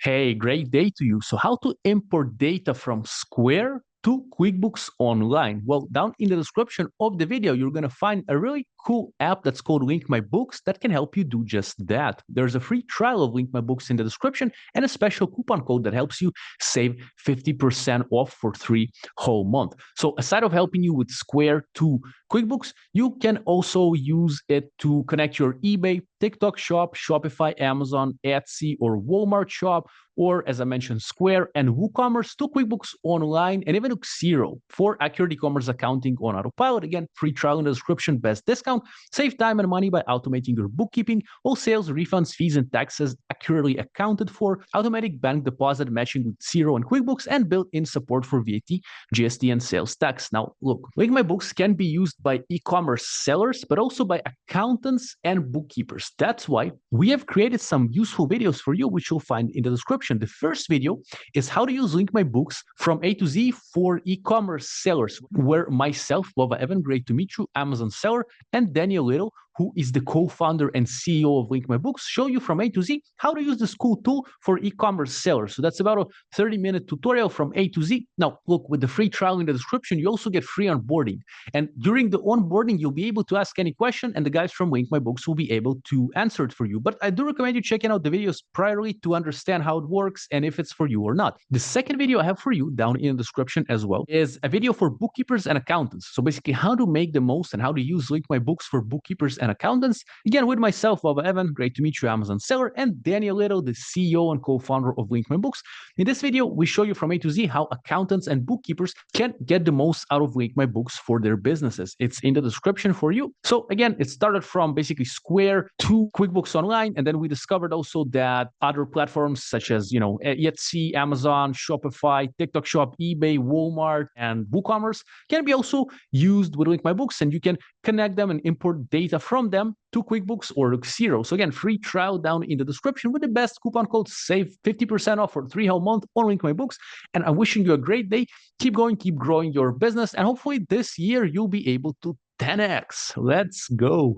Hey, great day to you. So how to import data from Square to QuickBooks Online? Well, down in the description of the video, you're going to find a really cool app that's called Link My Books that can help you do just that. There's a free trial of Link My Books in the description and a special coupon code that helps you save 50% off for 3 whole months. So aside of helping you with Square to QuickBooks, you can also use it to connect your eBay, TikTok shop, Shopify, Amazon, Etsy, or Walmart shop, or as I mentioned, Square and WooCommerce to QuickBooks Online and even Xero for accurate e-commerce accounting on autopilot. Again, free trial in the description, best discount. Save time and money by automating your bookkeeping, all sales, refunds, fees, and taxes accurately accounted for, automatic bank deposit matching with Xero and QuickBooks, and built-in support for VAT, GST, and sales tax. Now, look, Link My Books can be used by e-commerce sellers, but also by accountants and bookkeepers. That's why we have created some useful videos for you, which you'll find in the description. The first video is how to use Link My Books from A to Z for e-commerce sellers, where myself, Lova Evan, great to meet you, Amazon seller, and Daniel Little, who is the co-founder and CEO of Link My Books, show you from A to Z how to use this cool tool for e-commerce sellers. So that's about a 30-minute tutorial from A to Z. Now, look, with the free trial in the description, you also get free onboarding. And during the onboarding, you'll be able to ask any question, and the guys from Link My Books will be able to answer it for you. But I do recommend you checking out the videos priorly to understand how it works and if it's for you or not. The second video I have for you down in the description as well is a video for bookkeepers and accountants. So basically how to make the most and how to use Link My Books for bookkeepers and accountants. Again, with myself, Lova Evan, great to meet you, Amazon seller, and Daniel Little, the CEO and co-founder of Link My Books. In this video, we show you from A to Z how accountants and bookkeepers can get the most out of Link My Books for their businesses. It's in the description for you. So again, it started from basically Square to QuickBooks Online, and then we discovered also that other platforms such as, Etsy, Amazon, Shopify, TikTok Shop, eBay, Walmart, and WooCommerce can be also used with Link My Books, and you can connect them and import data from them to QuickBooks or Xero. So again, free trial down in the description with the best coupon code, save 50% off for 3 whole months on Link My Books. And I'm wishing you a great day. Keep going, keep growing your business, and hopefully this year you'll be able to 10x. Let's go.